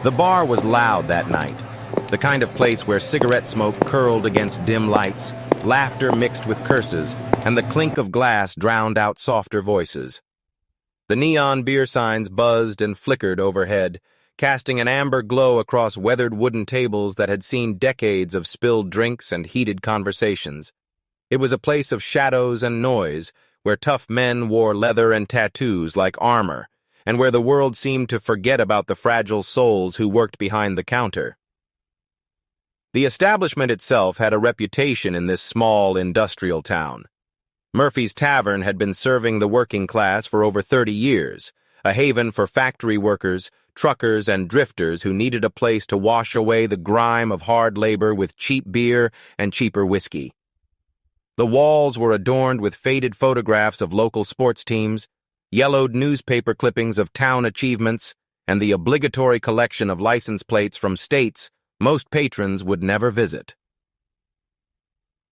The bar was loud that night, the kind of place where cigarette smoke curled against dim lights, laughter mixed with curses, and the clink of glass drowned out softer voices. The neon beer signs buzzed and flickered overhead, casting an amber glow across weathered wooden tables that had seen decades of spilled drinks and heated conversations. It was a place of shadows and noise, where tough men wore leather and tattoos like armor, and where the world seemed to forget about the fragile souls who worked behind the counter. The establishment itself had a reputation in this small industrial town. Murphy's Tavern had been serving the working class for over 30 years, a haven for factory workers, truckers, and drifters who needed a place to wash away the grime of hard labor with cheap beer and cheaper whiskey. The walls were adorned with faded photographs of local sports teams, yellowed newspaper clippings of town achievements, and the obligatory collection of license plates from states most patrons would never visit.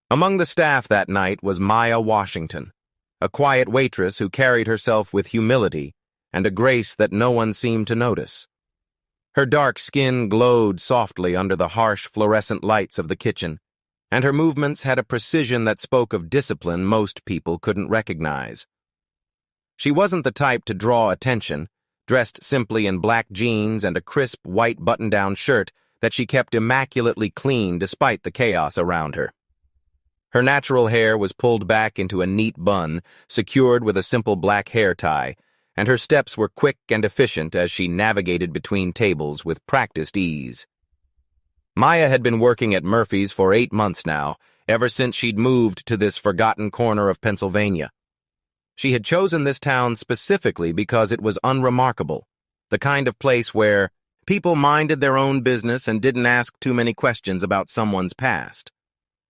Among the staff that night was Maya Washington, a quiet waitress who carried herself with humility and a grace that no one seemed to notice. Her dark skin glowed softly under the harsh fluorescent lights of the kitchen, and her movements had a precision that spoke of discipline most people couldn't recognize. She wasn't the type to draw attention, dressed simply in black jeans and a crisp white button-down shirt that she kept immaculately clean despite the chaos around her. Her natural hair was pulled back into a neat bun, secured with a simple black hair tie, and her steps were quick and efficient as she navigated between tables with practiced ease. Maya had been working at Murphy's for 8 months now, ever since she'd moved to this forgotten corner of Pennsylvania. She had chosen this town specifically because it was unremarkable, the kind of place where people minded their own business and didn't ask too many questions about someone's past.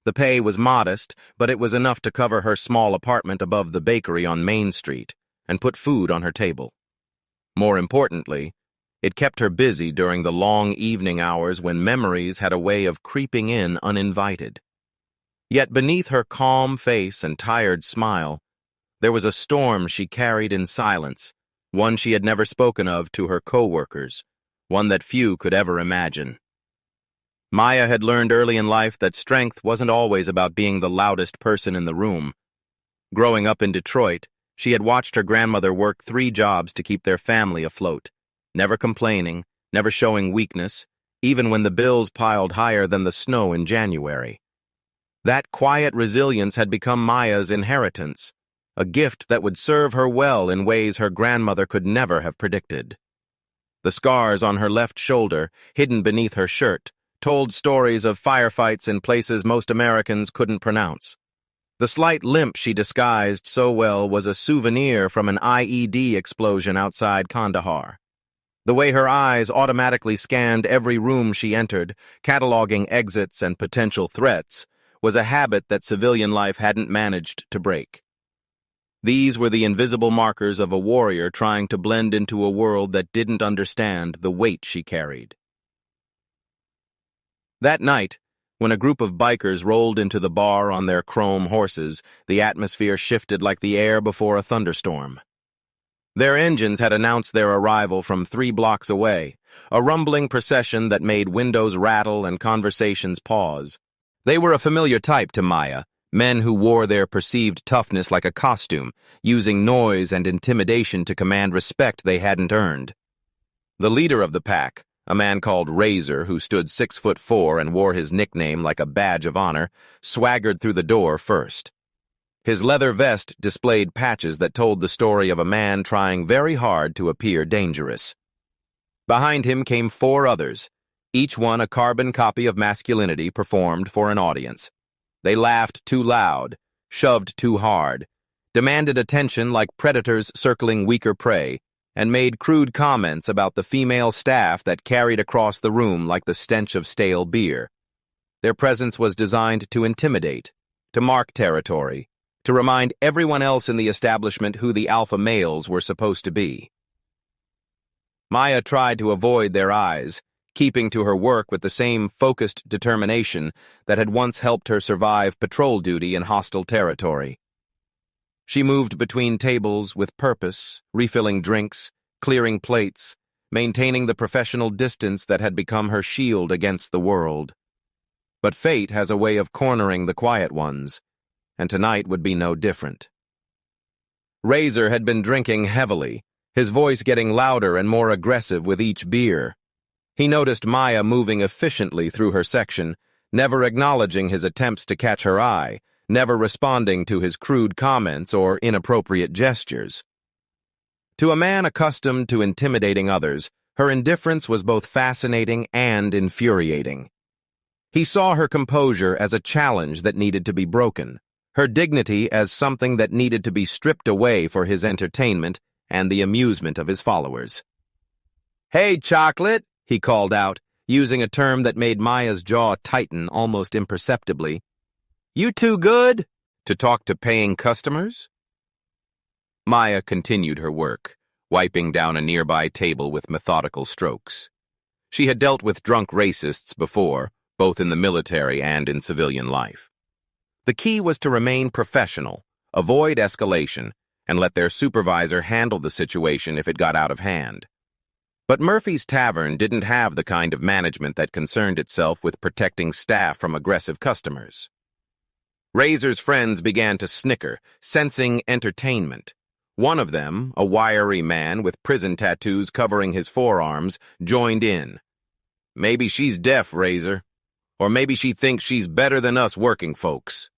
The pay was modest, but it was enough to cover her small apartment above the bakery on Main Street and put food on her table. More importantly, it kept her busy during the long evening hours when memories had a way of creeping in uninvited. Yet beneath her calm face and tired smile, there was a storm she carried in silence, one she had never spoken of to her co-workers, one that few could ever imagine. Maya had learned early in life that strength wasn't always about being the loudest person in the room. Growing up in Detroit, she had watched her grandmother work 3 jobs to keep their family afloat, never complaining, never showing weakness, even when the bills piled higher than the snow in January. That quiet resilience had become Maya's inheritance, a gift that would serve her well in ways her grandmother could never have predicted. The scars on her left shoulder, hidden beneath her shirt, told stories of firefights in places most Americans couldn't pronounce. The slight limp she disguised so well was a souvenir from an IED explosion outside Kandahar. The way her eyes automatically scanned every room she entered, cataloging exits and potential threats, was a habit that civilian life hadn't managed to break. These were the invisible markers of a warrior trying to blend into a world that didn't understand the weight she carried. That night, when a group of bikers rolled into the bar on their chrome horses, the atmosphere shifted like the air before a thunderstorm. Their engines had announced their arrival from 3 blocks away, a rumbling procession that made windows rattle and conversations pause. They were a familiar type to Maya, men who wore their perceived toughness like a costume, using noise and intimidation to command respect they hadn't earned. The leader of the pack, a man called Razor who stood 6'4" and wore his nickname like a badge of honor, swaggered through the door first. His leather vest displayed patches that told the story of a man trying very hard to appear dangerous. Behind him came 4 others, each one a carbon copy of masculinity performed for an audience. They laughed too loud, shoved too hard, demanded attention like predators circling weaker prey, and made crude comments about the female staff that carried across the room like the stench of stale beer. Their presence was designed to intimidate, to mark territory, to remind everyone else in the establishment who the alpha males were supposed to be. Maya tried to avoid their eyes, keeping to her work with the same focused determination that had once helped her survive patrol duty in hostile territory. She moved between tables with purpose, refilling drinks, clearing plates, maintaining the professional distance that had become her shield against the world. But fate has a way of cornering the quiet ones, and tonight would be no different. Razor had been drinking heavily, his voice getting louder and more aggressive with each beer. He noticed Maya moving efficiently through her section, never acknowledging his attempts to catch her eye, never responding to his crude comments or inappropriate gestures. To a man accustomed to intimidating others, her indifference was both fascinating and infuriating. He saw her composure as a challenge that needed to be broken, her dignity as something that needed to be stripped away for his entertainment and the amusement of his followers. "Hey, chocolate," he called out, using a term that made Maya's jaw tighten almost imperceptibly. "You too good to talk to paying customers?" Maya continued her work, wiping down a nearby table with methodical strokes. She had dealt with drunk racists before, both in the military and in civilian life. The key was to remain professional, avoid escalation, and let their supervisor handle the situation if it got out of hand. But Murphy's Tavern didn't have the kind of management that concerned itself with protecting staff from aggressive customers. Razor's friends began to snicker, sensing entertainment. One of them, a wiry man with prison tattoos covering his forearms, joined in. "Maybe she's deaf, Razor. Or maybe she thinks she's better than us working folks."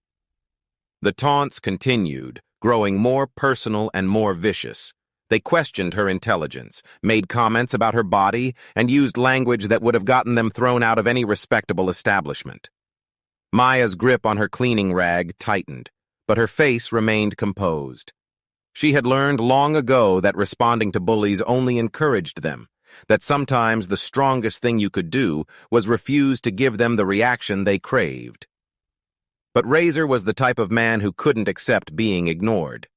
The taunts continued, growing more personal and more vicious. They questioned her intelligence, made comments about her body, and used language that would have gotten them thrown out of any respectable establishment. Maya's grip on her cleaning rag tightened, but her face remained composed. She had learned long ago that responding to bullies only encouraged them, that sometimes the strongest thing you could do was refuse to give them the reaction they craved. But Razor was the type of man who couldn't accept being ignored.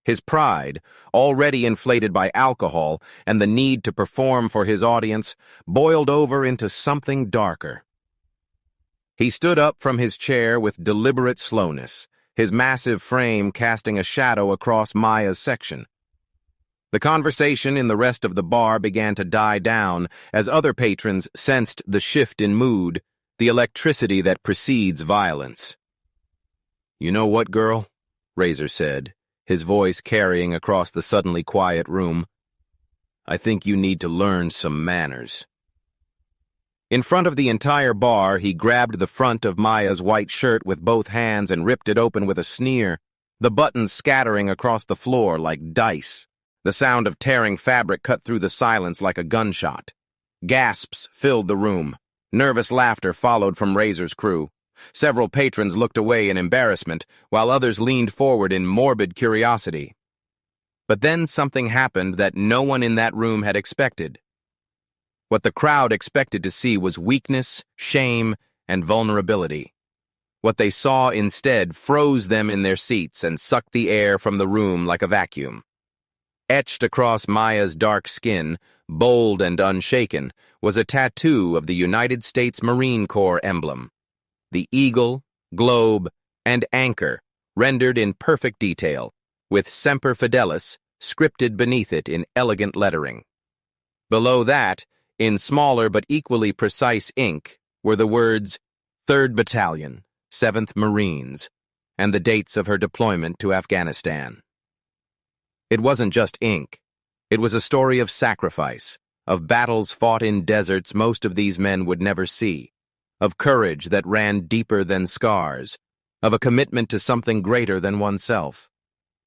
His pride, already inflated by alcohol and the need to perform for his audience, boiled over into something darker. He stood up from his chair with deliberate slowness, his massive frame casting a shadow across Maya's section. The conversation in the rest of the bar began to die down as other patrons sensed the shift in mood, the electricity that precedes violence. "You know what, girl?" Razor said, his voice carrying across the suddenly quiet room. "I think you need to learn some manners." In front of the entire bar, he grabbed the front of Maya's white shirt with both hands and ripped it open with a sneer, the buttons scattering across the floor like dice. The sound of tearing fabric cut through the silence like a gunshot. Gasps filled the room. Nervous laughter followed from Razor's crew. Several patrons looked away in embarrassment, while others leaned forward in morbid curiosity. But then something happened that no one in that room had expected. What the crowd expected to see was weakness, shame, and vulnerability. What they saw instead froze them in their seats and sucked the air from the room like a vacuum. Etched across Maya's dark skin, bold and unshaken, was a tattoo of the United States Marine Corps emblem. The eagle, globe, and anchor, rendered in perfect detail, with Semper Fidelis scripted beneath it in elegant lettering. Below that, in smaller but equally precise ink, were the words 3rd Battalion, 7th Marines, and the dates of her deployment to Afghanistan. It wasn't just ink. It was a story of sacrifice, of battles fought in deserts most of these men would never see, of courage that ran deeper than scars, of a commitment to something greater than oneself.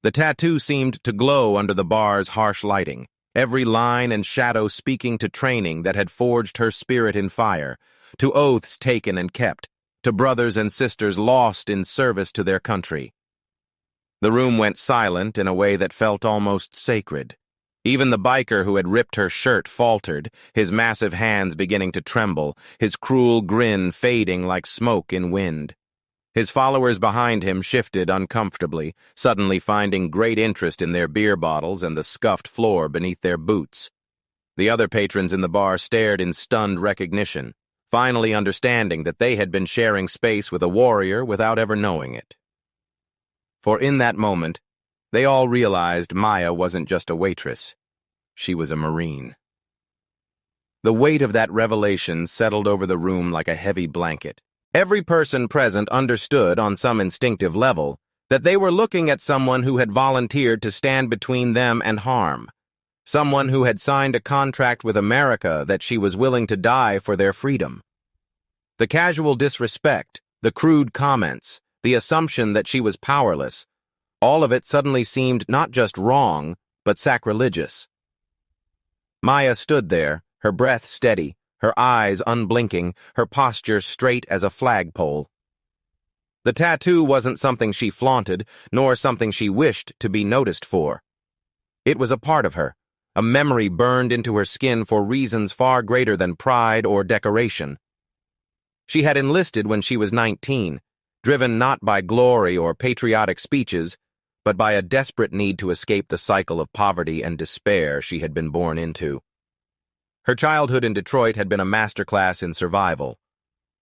The tattoo seemed to glow under the bar's harsh lighting, every line and shadow speaking to training that had forged her spirit in fire, to oaths taken and kept, to brothers and sisters lost in service to their country. The room went silent in a way that felt almost sacred. Even the biker who had ripped her shirt faltered, his massive hands beginning to tremble, his cruel grin fading like smoke in wind. His followers behind him shifted uncomfortably, suddenly finding great interest in their beer bottles and the scuffed floor beneath their boots. The other patrons in the bar stared in stunned recognition, finally understanding that they had been sharing space with a warrior without ever knowing it. For in that moment, they all realized Maya wasn't just a waitress. She was a Marine. The weight of that revelation settled over the room like a heavy blanket. Every person present understood on some instinctive level that they were looking at someone who had volunteered to stand between them and harm, someone who had signed a contract with America that she was willing to die for their freedom. The casual disrespect, the crude comments, the assumption that she was powerless, all of it suddenly seemed not just wrong, but sacrilegious. Maya stood there, her breath steady, her eyes unblinking, her posture straight as a flagpole. The tattoo wasn't something she flaunted, nor something she wished to be noticed for. It was a part of her, a memory burned into her skin for reasons far greater than pride or decoration. She had enlisted when she was 19, driven not by glory or patriotic speeches, but by a desperate need to escape the cycle of poverty and despair she had been born into. Her childhood in Detroit had been a masterclass in survival.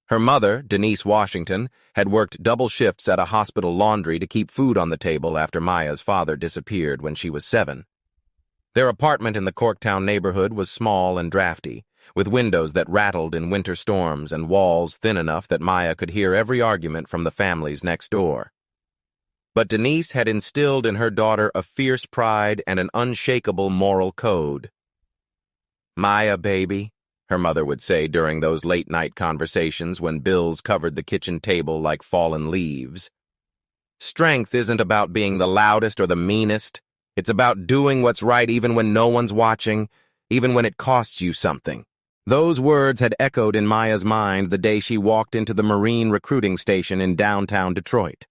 Her mother, Denise Washington, had worked double shifts at a hospital laundry to keep food on the table after Maya's father disappeared when she was 7. Their apartment in the Corktown neighborhood was small and drafty, with windows that rattled in winter storms and walls thin enough that Maya could hear every argument from the families next door. But Denise had instilled in her daughter a fierce pride and an unshakable moral code. "Maya, baby," her mother would say during those late-night conversations when bills covered the kitchen table like fallen leaves. "Strength isn't about being the loudest or the meanest. It's about doing what's right even when no one's watching, even when it costs you something." Those words had echoed in Maya's mind the day she walked into the Marine recruiting station in downtown Detroit.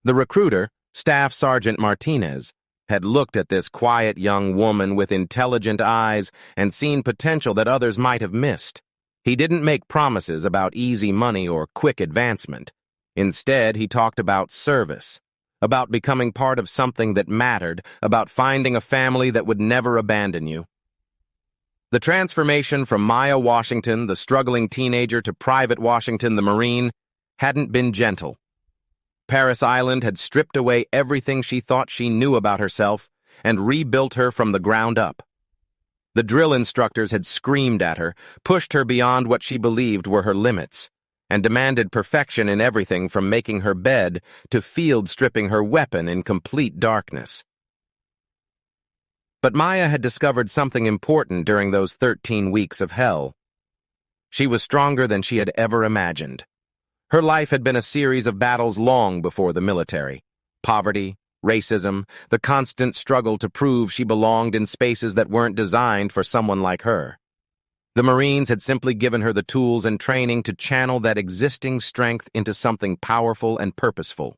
The recruiter, Staff Sergeant Martinez, had looked at this quiet young woman with intelligent eyes and seen potential that others might have missed. He didn't make promises about easy money or quick advancement. Instead, he talked about service, about becoming part of something that mattered, about finding a family that would never abandon you. The transformation from Maya Washington, the struggling teenager, to Private Washington, the Marine, hadn't been gentle. Paris Island had stripped away everything she thought she knew about herself and rebuilt her from the ground up. The drill instructors had screamed at her, pushed her beyond what she believed were her limits, and demanded perfection in everything from making her bed to field stripping her weapon in complete darkness. But Maya had discovered something important during those 13 weeks of hell. She was stronger than she had ever imagined. Her life had been a series of battles long before the military. Poverty, racism, the constant struggle to prove she belonged in spaces that weren't designed for someone like her. The Marines had simply given her the tools and training to channel that existing strength into something powerful and purposeful.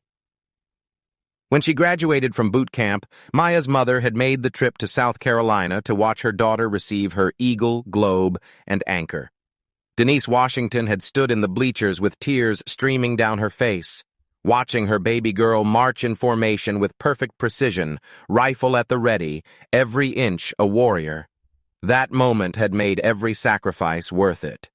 When she graduated from boot camp, Maya's mother had made the trip to South Carolina to watch her daughter receive her Eagle, Globe, and Anchor. Denise Washington had stood in the bleachers with tears streaming down her face, watching her baby girl march in formation with perfect precision, rifle at the ready, every inch a warrior. That moment had made every sacrifice worth it.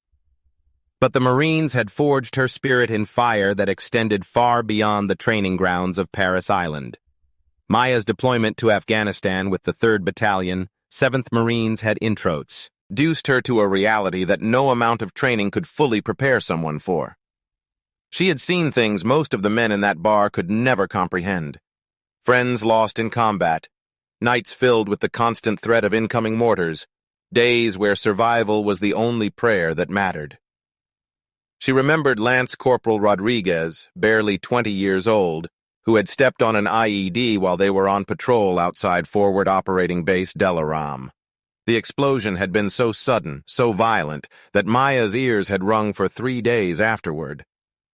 But the Marines had forged her spirit in fire that extended far beyond the training grounds of Paris Island. Maya's deployment to Afghanistan with the 3rd Battalion, 7th Marines had introits, reduced her to a reality that no amount of training could fully prepare someone for. She had seen things most of the men in that bar could never comprehend. Friends lost in combat, nights filled with the constant threat of incoming mortars, days where survival was the only prayer that mattered. She remembered Lance Corporal Rodriguez, barely 20 years old, who had stepped on an IED while they were on patrol outside Forward Operating Base Delaram. The explosion had been so sudden, so violent, that Maya's ears had rung for 3 days afterward.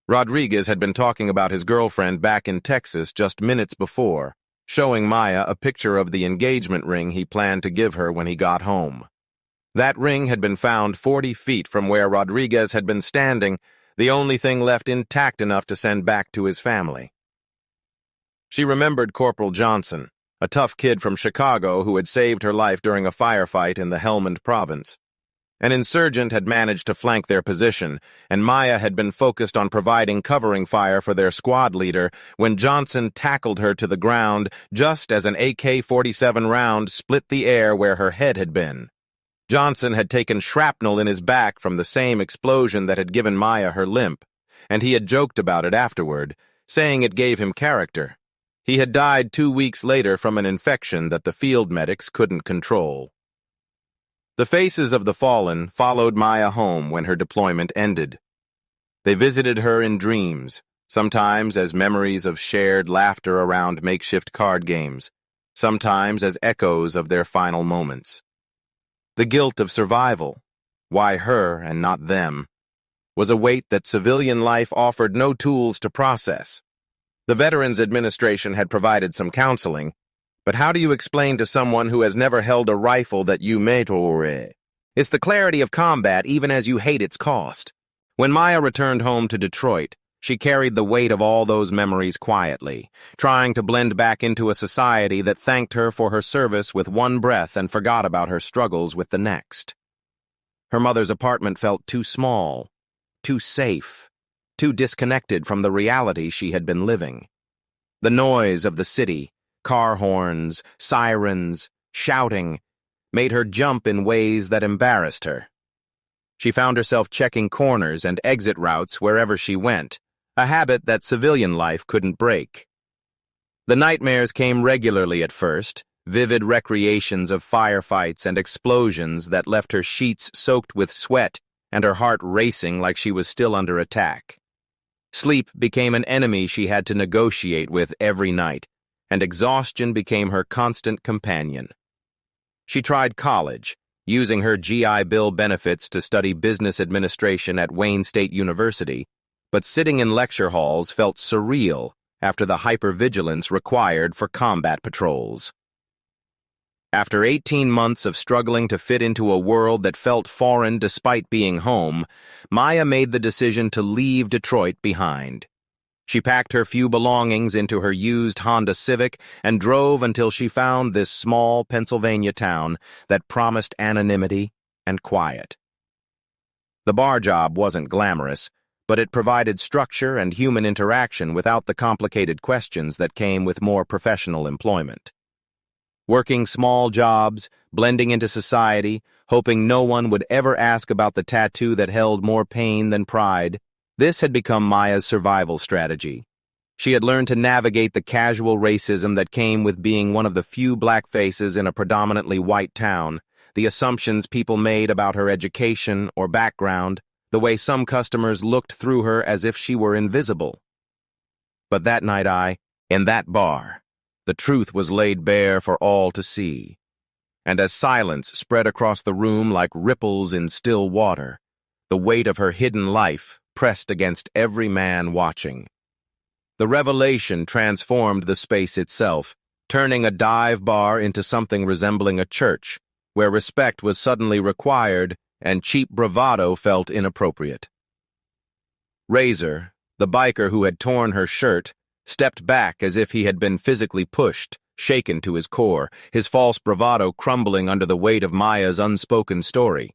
Rodriguez had been talking about his girlfriend back in Texas just minutes before, showing Maya a picture of the engagement ring he planned to give her when he got home. That ring had been found 40 feet from where Rodriguez had been standing, the only thing left intact enough to send back to his family. She remembered Corporal Johnson, a tough kid from Chicago who had saved her life during a firefight in the Helmand province. An insurgent had managed to flank their position, and Maya had been focused on providing covering fire for their squad leader when Johnson tackled her to the ground just as an AK-47 round split the air where her head had been. Johnson had taken shrapnel in his back from the same explosion that had given Maya her limp, and he had joked about it afterward, saying it gave him character. He had died 2 weeks later from an infection that the field medics couldn't control. The faces of the fallen followed Maya home when her deployment ended. They visited her in dreams, sometimes as memories of shared laughter around makeshift card games, sometimes as echoes of their final moments. The guilt of survival, why her and not them, was a weight that civilian life offered no tools to process. The Veterans Administration had provided some counseling, but how do you explain to someone who has never held a rifle that humiliate? It's the clarity of combat even as you hate its cost. When Maya returned home to Detroit, she carried the weight of all those memories quietly, trying to blend back into a society that thanked her for her service with one breath and forgot about her struggles with the next. Her mother's apartment felt too small, too safe, too disconnected from the reality she had been living. The noise of the city, car horns, sirens, shouting, made her jump in ways that embarrassed her. She found herself checking corners and exit routes wherever she went, a habit that civilian life couldn't break. The nightmares came regularly at first, vivid recreations of firefights and explosions that left her sheets soaked with sweat and her heart racing like she was still under attack. Sleep became an enemy she had to negotiate with every night, and exhaustion became her constant companion. She tried college, using her GI Bill benefits to study business administration at Wayne State University, but sitting in lecture halls felt surreal after the hypervigilance required for combat patrols. After 18 months of struggling to fit into a world that felt foreign despite being home, Maya made the decision to leave Detroit behind. She packed her few belongings into her used Honda Civic and drove until she found this small Pennsylvania town that promised anonymity and quiet. The bar job wasn't glamorous, but it provided structure and human interaction without the complicated questions that came with more professional employment. Working small jobs, blending into society, hoping no one would ever ask about the tattoo that held more pain than pride, this had become Maya's survival strategy. She had learned to navigate the casual racism that came with being one of the few black faces in a predominantly white town, the assumptions people made about her education or background, the way some customers looked through her as if she were invisible. But that night in that bar, the truth was laid bare for all to see. And as silence spread across the room like ripples in still water, the weight of her hidden life pressed against every man watching. The revelation transformed the space itself, turning a dive bar into something resembling a church, where respect was suddenly required and cheap bravado felt inappropriate. Razor, the biker who had torn her shirt, stepped back as if he had been physically pushed, shaken to his core, his false bravado crumbling under the weight of Maya's unspoken story.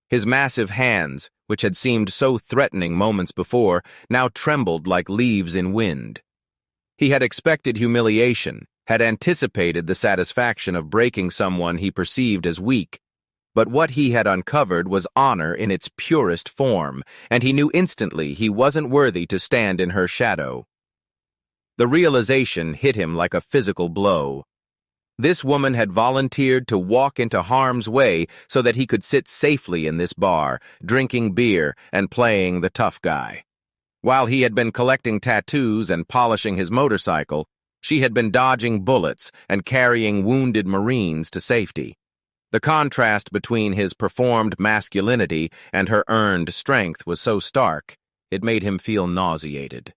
His massive hands, which had seemed so threatening moments before, now trembled like leaves in wind. He had expected humiliation, had anticipated the satisfaction of breaking someone he perceived as weak, but what he had uncovered was honor in its purest form, and he knew instantly he wasn't worthy to stand in her shadow. The realization hit him like a physical blow. This woman had volunteered to walk into harm's way so that he could sit safely in this bar, drinking beer and playing the tough guy. While he had been collecting tattoos and polishing his motorcycle, she had been dodging bullets and carrying wounded Marines to safety. The contrast between his performed masculinity and her earned strength was so stark, it made him feel nauseated.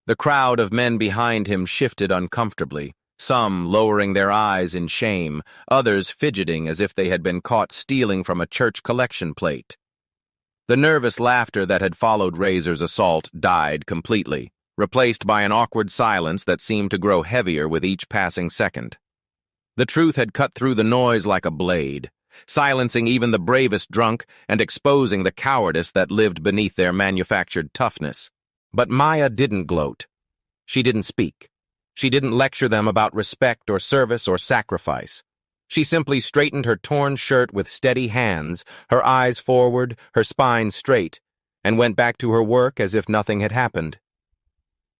The crowd of men behind him shifted uncomfortably, some lowering their eyes in shame, others fidgeting as if they had been caught stealing from a church collection plate. The nervous laughter that had followed Razor's assault died completely, replaced by an awkward silence that seemed to grow heavier with each passing second. The truth had cut through the noise like a blade, silencing even the bravest drunk and exposing the cowardice that lived beneath their manufactured toughness. But Maya didn't gloat. She didn't speak. She didn't lecture them about respect or service or sacrifice. She simply straightened her torn shirt with steady hands, her eyes forward, her spine straight, and went back to her work as if nothing had happened.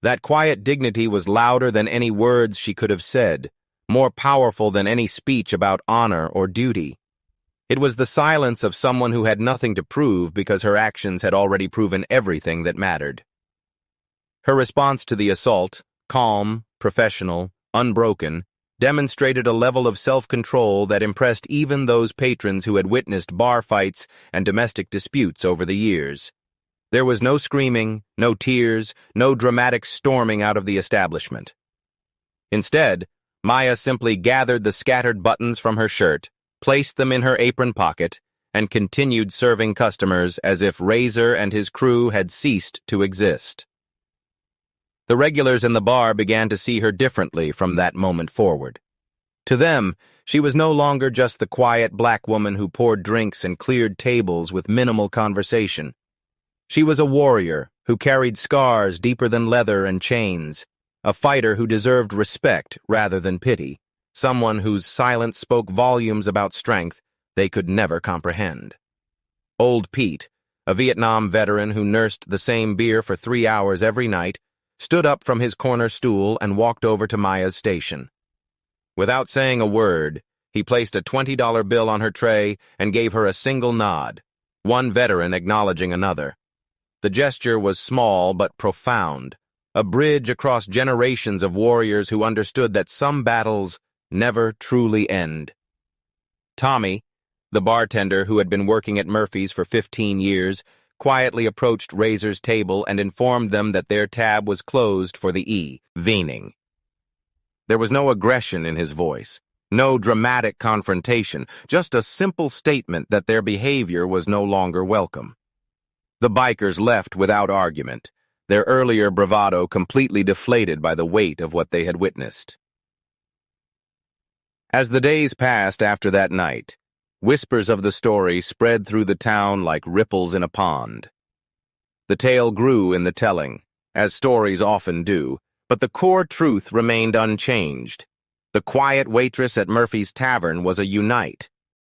That quiet dignity was louder than any words she could have said, more powerful than any speech about honor or duty. It was the silence of someone who had nothing to prove because her actions had already proven everything that mattered. Her response to the assault, calm, professional, unbroken, demonstrated a level of self-control that impressed even those patrons who had witnessed bar fights and domestic disputes over the years. There was no screaming, no tears, no dramatic storming out of the establishment. Instead, Maya simply gathered the scattered buttons from her shirt, placed them in her apron pocket, and continued serving customers as if Razor and his crew had ceased to exist. The regulars in the bar began to see her differently from that moment forward. To them, she was no longer just the quiet black woman who poured drinks and cleared tables with minimal conversation. She was a warrior who carried scars deeper than leather and chains, a fighter who deserved respect rather than pity, someone whose silence spoke volumes about strength they could never comprehend. Old Pete, a Vietnam veteran who nursed the same beer for 3 hours every night, stood up from his corner stool and walked over to Maya's station. Without saying a word, he placed a $20 bill on her tray and gave her a single nod, one veteran acknowledging another. The gesture was small but profound, a bridge across generations of warriors who understood that some battles never truly end. Tommy, the bartender who had been working at Murphy's for 15 years, quietly approached Razor's table and informed them that their tab was closed for the evening. There was no aggression in his voice, no dramatic confrontation, just a simple statement that their behavior was no longer welcome. The bikers left without argument, their earlier bravado completely deflated by the weight of what they had witnessed. As the days passed after that night, whispers of the story spread through the town like ripples in a pond. The tale grew in the telling, as stories often do, but the core truth remained unchanged. The quiet waitress at Murphy's Tavern was a unite,